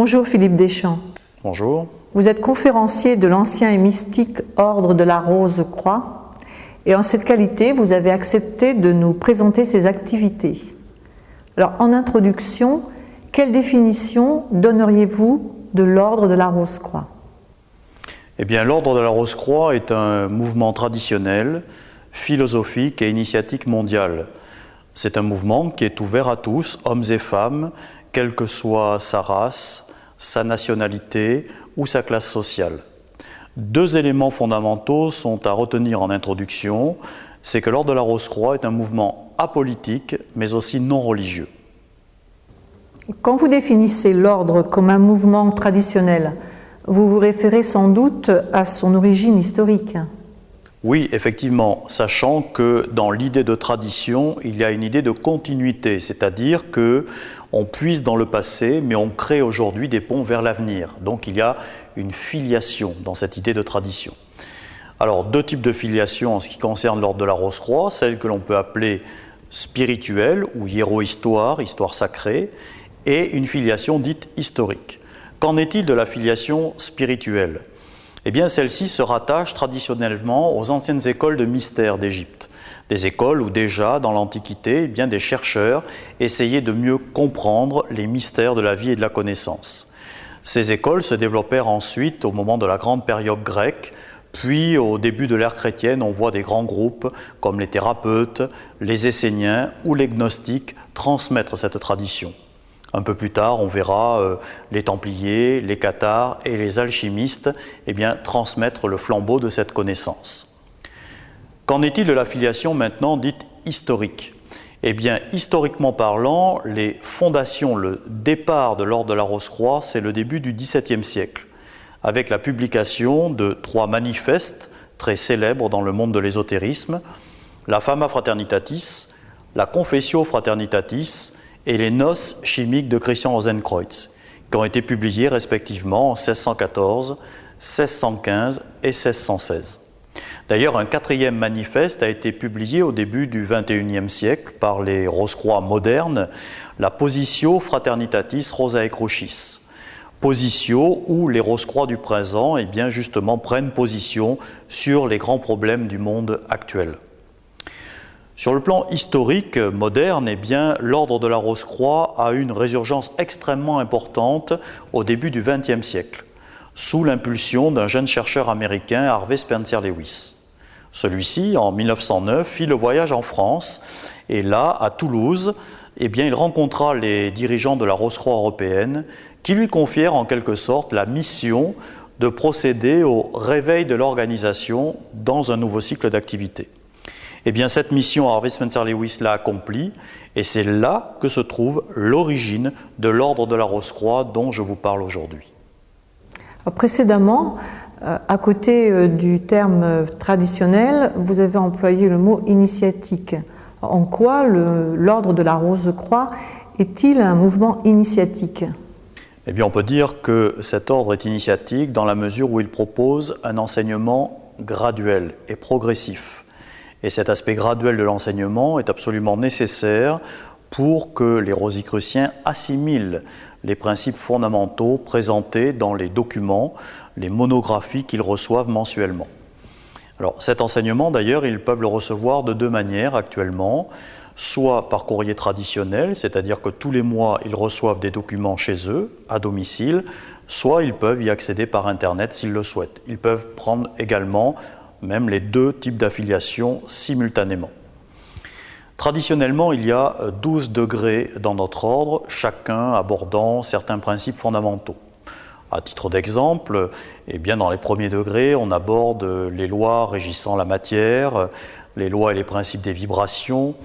Bonjour Philippe Deschamps. Bonjour. Vous êtes conférencier de l'ancien et mystique Ordre de la Rose-Croix et en cette qualité, vous avez accepté de nous présenter ses activités. Alors, en introduction, quelle définition donneriez-vous de l'Ordre de la Rose-Croix ? Eh bien, l'Ordre de la Rose-Croix est un mouvement traditionnel, philosophique et initiatique mondial. C'est un mouvement qui est ouvert à tous, hommes et femmes, quelle que soit sa race, sa nationalité ou sa classe sociale. Deux éléments fondamentaux sont à retenir en introduction. C'est que l'Ordre de la Rose-Croix est un mouvement apolitique, mais aussi non religieux. Quand vous définissez l'Ordre comme un mouvement traditionnel, vous vous référez sans doute à son origine historique. Oui, effectivement, sachant que dans l'idée de tradition, il y a une idée de continuité, c'est-à-dire qu'on puise dans le passé, mais on crée aujourd'hui des ponts vers l'avenir. Donc il y a une filiation dans cette idée de tradition. Alors, deux types de filiation en ce qui concerne l'Ordre de la Rose-Croix, celle que l'on peut appeler spirituelle ou hiéro-histoire, histoire sacrée, et une filiation dite historique. Qu'en est-il de la filiation spirituelle ? Eh bien, celle-ci se rattache traditionnellement aux anciennes écoles de mystère d'Égypte. Des écoles où déjà, dans l'Antiquité, eh bien, des chercheurs essayaient de mieux comprendre les mystères de la vie et de la connaissance. Ces écoles se développèrent ensuite au moment de la grande période grecque, puis au début de l'ère chrétienne, on voit des grands groupes comme les thérapeutes, les esséniens ou les gnostiques transmettre cette tradition. Un peu plus tard, on verra les Templiers, les Cathars et les alchimistes transmettre le flambeau de cette connaissance. Qu'en est-il de la filiation maintenant dite historique ? Eh bien, historiquement parlant, les fondations, le départ de l'Ordre de la Rose-Croix, c'est le début du XVIIe siècle, avec la publication de 3 manifestes très célèbres dans le monde de l'ésotérisme, la Fama Fraternitatis, la Confessio Fraternitatis et les Noces chimiques de Christian Rosenkreuz, qui ont été publiés respectivement en 1614, 1615 et 1616. D'ailleurs, un 4e manifeste a été publié au début du XXIe siècle par les Rose-Croix modernes, la Positio Fraternitatis Rosae Crucis. Positio où les Rose-Croix du présent justement prennent position sur les grands problèmes du monde actuel. Sur le plan historique moderne, l'Ordre de la Rose-Croix a eu une résurgence extrêmement importante au début du XXe siècle, sous l'impulsion d'un jeune chercheur américain, Harvey Spencer Lewis. Celui-ci, en 1909, fit le voyage en France et là, à Toulouse, il rencontra les dirigeants de la Rose-Croix européenne qui lui confièrent en quelque sorte la mission de procéder au réveil de l'organisation dans un nouveau cycle d'activité. Cette mission, Harvey Spencer Lewis l'a accomplie et c'est là que se trouve l'origine de l'Ordre de la Rose-Croix dont je vous parle aujourd'hui. Précédemment, à côté du terme traditionnel, vous avez employé le mot initiatique. En quoi l'Ordre de la Rose-Croix est-il un mouvement initiatique ? On peut dire que cet ordre est initiatique dans la mesure où il propose un enseignement graduel et progressif. Et cet aspect graduel de l'enseignement est absolument nécessaire pour que les rosicruciens assimilent les principes fondamentaux présentés dans les documents, les monographies qu'ils reçoivent mensuellement. Alors cet enseignement d'ailleurs, ils peuvent le recevoir de 2 manières actuellement, soit par courrier traditionnel, c'est-à-dire que tous les mois ils reçoivent des documents chez eux, à domicile, soit ils peuvent y accéder par Internet s'ils le souhaitent. Ils peuvent prendre également même les 2 types d'affiliation simultanément. Traditionnellement, il y a 12 degrés dans notre ordre, chacun abordant certains principes fondamentaux. À titre d'exemple, dans les premiers degrés, on aborde les lois régissant la matière, les lois et les principes des vibrations,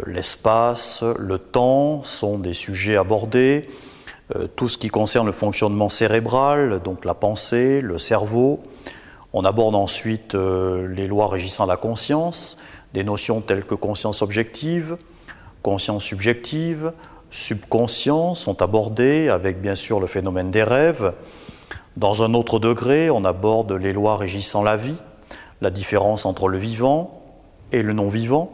l'espace, le temps sont des sujets abordés, tout ce qui concerne le fonctionnement cérébral, donc la pensée, le cerveau. On aborde ensuite les lois régissant la conscience, des notions telles que conscience objective, conscience subjective, subconscient sont abordées avec bien sûr le phénomène des rêves. Dans un autre degré, on aborde les lois régissant la vie, la différence entre le vivant et le non-vivant.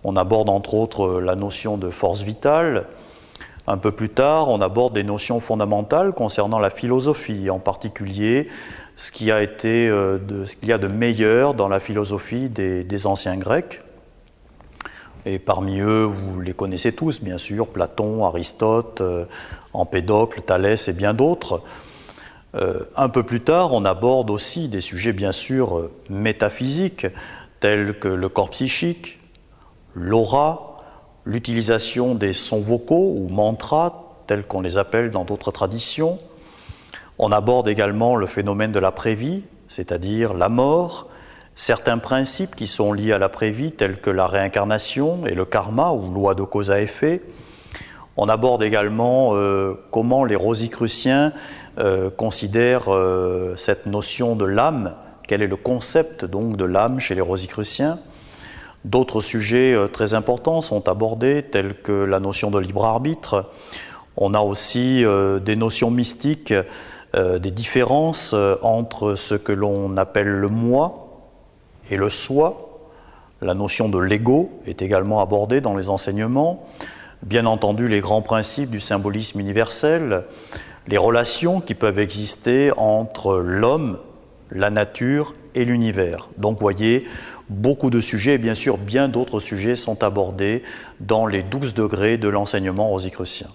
On aborde entre autres la notion de force vitale, Un peu plus tard, on aborde des notions fondamentales concernant la philosophie, en particulier ce qu'il y a de meilleur dans la philosophie des anciens Grecs. Et parmi eux, vous les connaissez tous, bien sûr, Platon, Aristote, Empédocle, Thalès et bien d'autres. Un peu plus tard, on aborde aussi des sujets, bien sûr, métaphysiques, tels que le corps psychique, l'aura, l'utilisation des sons vocaux ou mantras, tels qu'on les appelle dans d'autres traditions. On aborde également le phénomène de l'après-vie, c'est-à-dire la mort, certains principes qui sont liés à l'après-vie, tels que la réincarnation et le karma, ou loi de cause à effet. On aborde également comment les Rosicruciens considèrent cette notion de l'âme, quel est le concept donc de l'âme chez les Rosicruciens. D'autres sujets très importants sont abordés, tels que la notion de libre arbitre. On a aussi des notions mystiques, des différences entre ce que l'on appelle le moi et le soi. La notion de l'ego est également abordée dans les enseignements. Bien entendu, les grands principes du symbolisme universel, les relations qui peuvent exister entre l'homme, la nature et l'univers. Donc, voyez, beaucoup de sujets, et bien sûr, bien d'autres sujets sont abordés dans les 12 degrés de l'enseignement rosicrucien.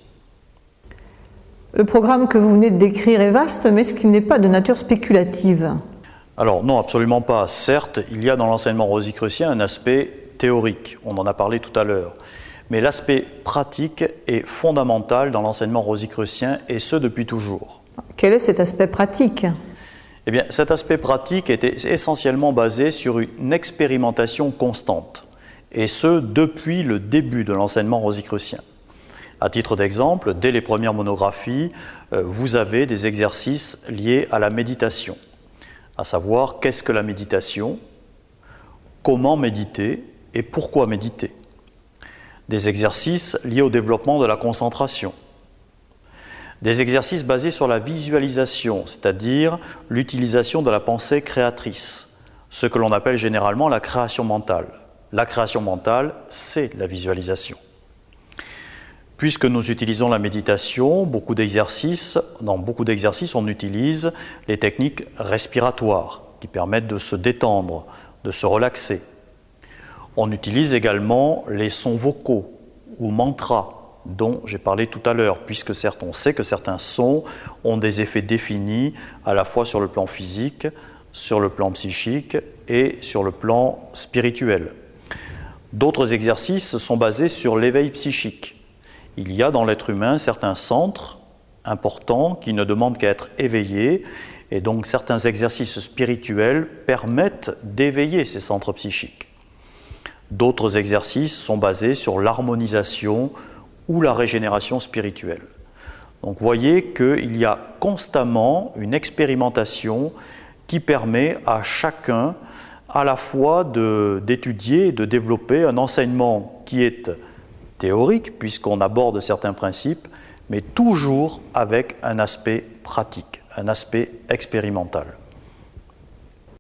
Le programme que vous venez de décrire est vaste, mais est-ce qu'il n'est pas de nature spéculative ? Alors non, absolument pas. Certes, il y a dans l'enseignement rosicrucien un aspect théorique, on en a parlé tout à l'heure, mais l'aspect pratique est fondamental dans l'enseignement rosicrucien, et ce depuis toujours. Quel est cet aspect pratique ? Eh bien, cet aspect pratique était essentiellement basé sur une expérimentation constante, et ce depuis le début de l'enseignement rosicrucien. À titre d'exemple, dès les premières monographies, vous avez des exercices liés à la méditation, à savoir qu'est-ce que la méditation, comment méditer et pourquoi méditer. Des exercices liés au développement de la concentration. Des exercices basés sur la visualisation, c'est-à-dire l'utilisation de la pensée créatrice, ce que l'on appelle généralement la création mentale. La création mentale, c'est la visualisation. Puisque nous utilisons la méditation, dans beaucoup d'exercices, on utilise les techniques respiratoires qui permettent de se détendre, de se relaxer. On utilise également les sons vocaux ou mantras dont j'ai parlé tout à l'heure, puisque certes, on sait que certains sons ont des effets définis à la fois sur le plan physique, sur le plan psychique et sur le plan spirituel. D'autres exercices sont basés sur l'éveil psychique. Il y a dans l'être humain certains centres importants qui ne demandent qu'à être éveillés, et donc certains exercices spirituels permettent d'éveiller ces centres psychiques. D'autres exercices sont basés sur l'harmonisation ou la régénération spirituelle. Donc vous voyez qu'il y a constamment une expérimentation qui permet à chacun à la fois d'étudier et de développer un enseignement qui est théorique, puisqu'on aborde certains principes, mais toujours avec un aspect pratique, un aspect expérimental.